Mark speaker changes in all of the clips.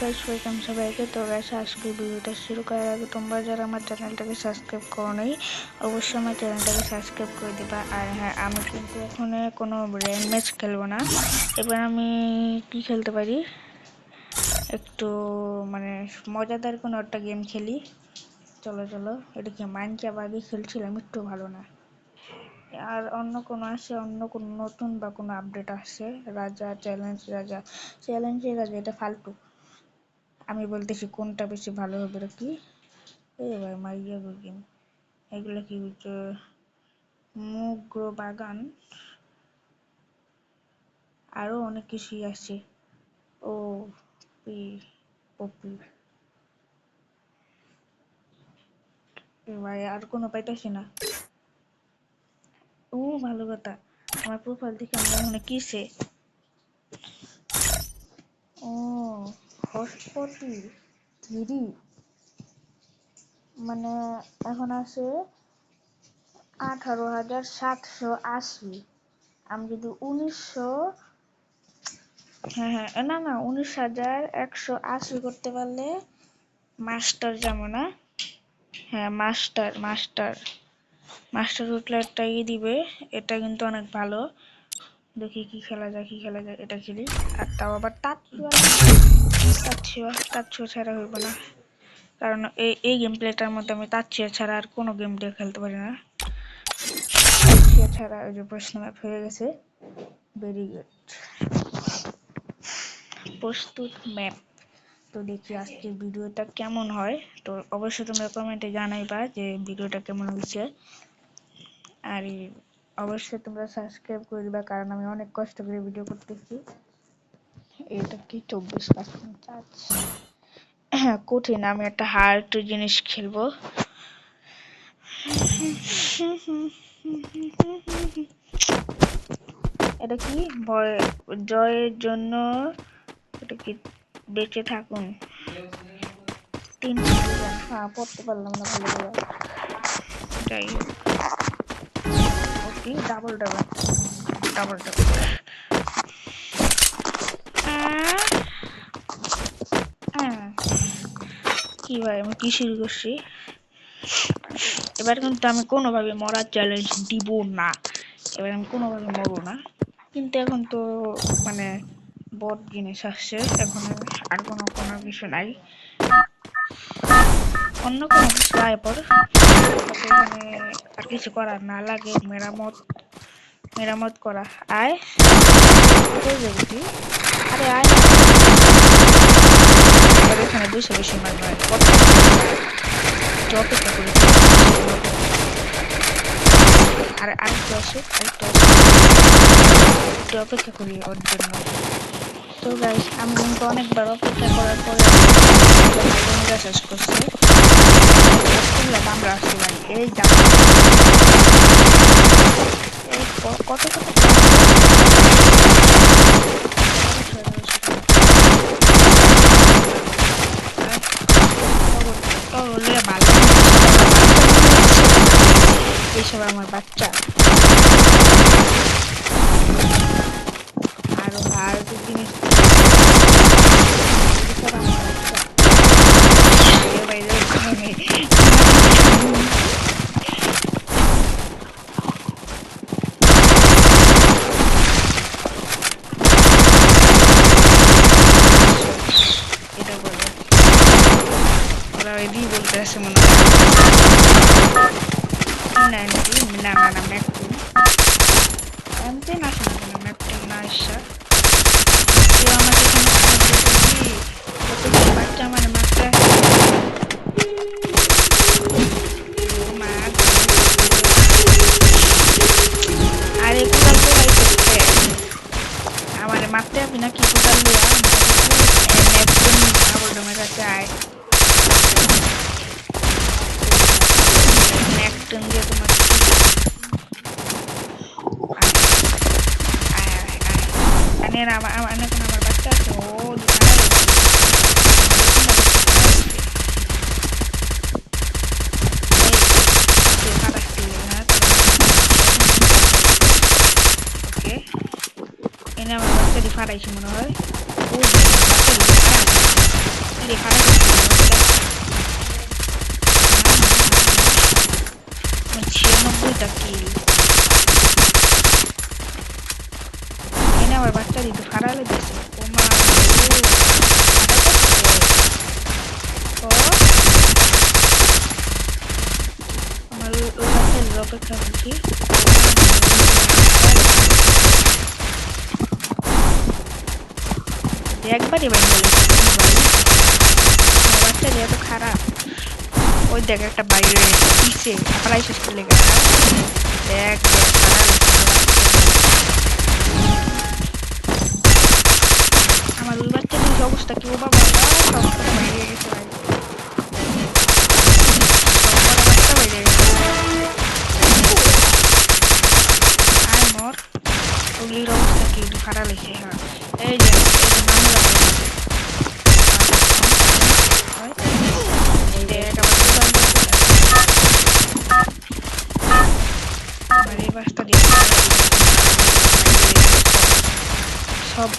Speaker 1: Guys welcome সবাইকে। তো guys আজকে ভিডিওটা শুরু করার আগে তোমরা যারা আমার চ্যানেলটাকে সাবস্ক্রাইব করো নাই অবশ্যই আমার চ্যানেলটাকে সাবস্ক্রাইব করে দিবা। আর হ্যাঁ, আমি কিন্তু এখন কোনো র্যাঙ্ক ম্যাচ খেলবো না। এবার আমি কি খেলতে পারি, একটু মানে মজাদার কোনো একটা গেম খেলি। চলো চলো, এটা কি মাইনক্রাফট আগে খেলছিলাম, একটু ভালো না। আর অন্য কোনো আসে, অন্য কোনো নতুন বা কোনো আপডেট আসে, রাজা চ্যালেঞ্জের রাজা এটা ফালতু। আমি বলতেছি কোনটা বেশি ভালো হবে। কি এই ভাই মাইয়া গেম এগুলো কি মুগ্র বাগান আরো অনেক কিছুই আছে। ও পি ওপি ভাই আর কোনো পাইতেছি না। ও ভালো কথা, আমার প্রোফাইল দেখে আমি মনে কিসে ও হসপতি থ্রি মানে এখন আছে 18,780। আমি যদি 19,180 করতে পারলে মাস্টার যাবো না। হ্যাঁ মাস্টার মাস্টার মাস্টার উঠলে একটা দিবে, এটা কিন্তু অনেক ভালো। দেখি কি খেলা যায় এটা খেলি। আর তাও আবার তাচ্ছিও ছাড়া হইব না, কারণ এই গেম প্লেটার মধ্যে আমি তাচ্ছিও ছাড়া আর কোনো গেম দিয়ে খেলতে পারি না। তাচ্ছিও ছাড়া ওই যে প্রশ্ন ম্যাপ হয়ে গেছে। ভেরি গুড, প্রস্তুত ম্যাপ। তো দেখি আজকের ভিডিওটা কেমন হয়। তো অবশ্যই তোমরা কমেন্টে জানাইবা যে ভিডিওটা কেমন হয়েছে। আর অবশ্যই তোমরা সাবস্ক্রাইব করে দিবা, কারণ আমি অনেক কষ্ট করে ভিডিও করতেছি। এটা কি 24% চার্জ? হ্যাঁ কঠিন, আমি একটা হার্ড জিনিস খেলবো। এটা কি জয়ের জন্য এটা কি বেঁচে থাকুন 3 সিজন। হ্যাঁ পড়তে পারলাম না ভালো করে। যাই হোক, ওকে ডাবল কি ভাই আমি কি শুরু করছি। এবার কিন্তু আমি কোনোভাবে মরার চ্যালেঞ্জ দিব না। এবার আমি কোনোভাবে মরবো না। কিন্তু এখন তো মানে বড় জিনিস আসছে, এখন আর কোনো কিছু নাই, অন্য কোনো কিছু আয় পর এখানে আর কিছু করার না লাগে। মেরামত করা আয় দেখছি। আরে আয় না, এখানে বসে বসে মারবো। অপেক্ষা করি আর আরেকটু আসুক, একটু অপেক্ষা করি ওর জন্য। তো গাইস আমি কিন্তু অনেকবার অপেক্ষা করার পরে শেষ করছি। আমরা আসছি ভাই, এই কত এইসব আমার বাচ্চা আরো হার্ড জিনিস এটা বলে ওরা এদিই বলতে আসে মনে হয়। না ম্যাকটিন এমন আসে না কেন, ম্যাকটিন না আসা কেউ আমাকে এখানে বাচ্চা মানে মাত্রা আরে কোথাল আমার মারতে আপনি নাকি কোথাল আমার কাছে আয় ম্যাকটিন দিয়ে তোমার আমার বাচ্চা আছে। ও এনে আমার বাচ্চাটি ফাটাইছে মনে হয়। ছিয়ানব্বইটা কিল এনে আবার বাচ্চা দিতে ফারালে দিছে আমার অপেক্ষা করছি একবারই বাচ্চা এত খারাপ ওই দেখ একটা বাইরে পিছে প্রায় শেষ করলে দেখ আমার ওই বাচ্চাদের অবস্থা কি ও বাবা বাইরে গেছে আর মোর ওগুলির অবস্থা কি খারাপ হয়েছে হ্যাঁ এই যে সব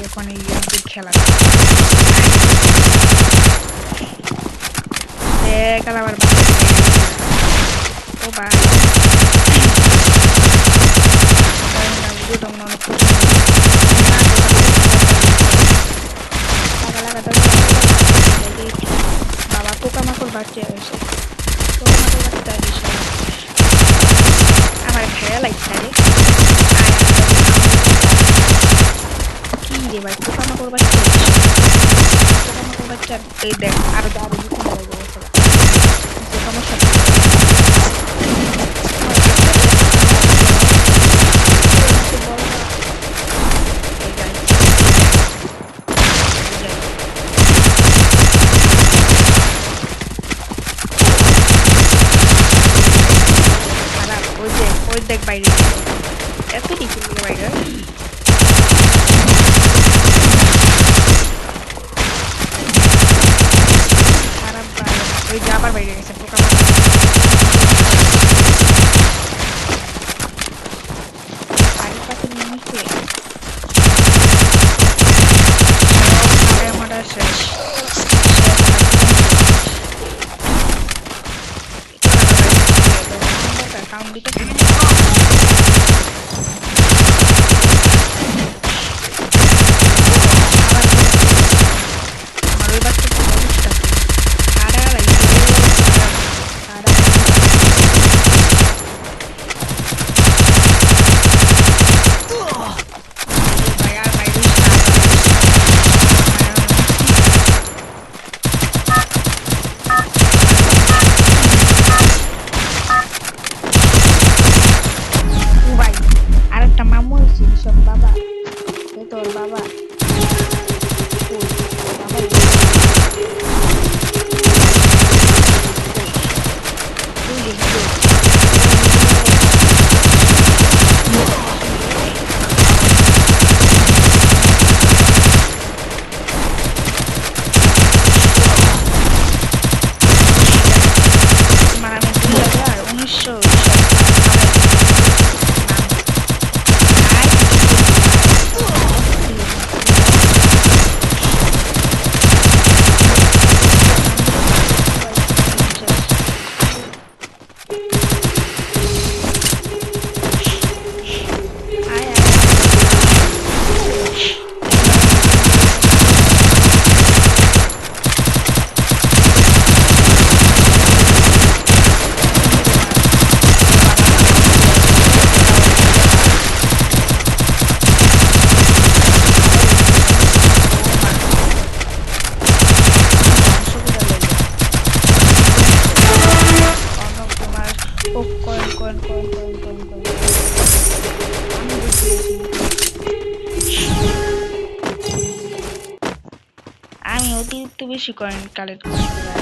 Speaker 1: এখন খেলা আবার ও বা বাবা পোকামাকড় বাচ্চা হয়েছে আমার খেয়াল লাগছে কি রে ভাই পোকামাকড় বাচ্চা এই দেখ আরো সমস্যা দেখ বাইরে এত কিছু বাইরে খারাপ ওই যে আবার বাইরে গেছে পোকা বাড়ির পাশে নিয়েছে শেষ আমি অতিরিক্ত বেশি কয়েন কালেক্ট করছি।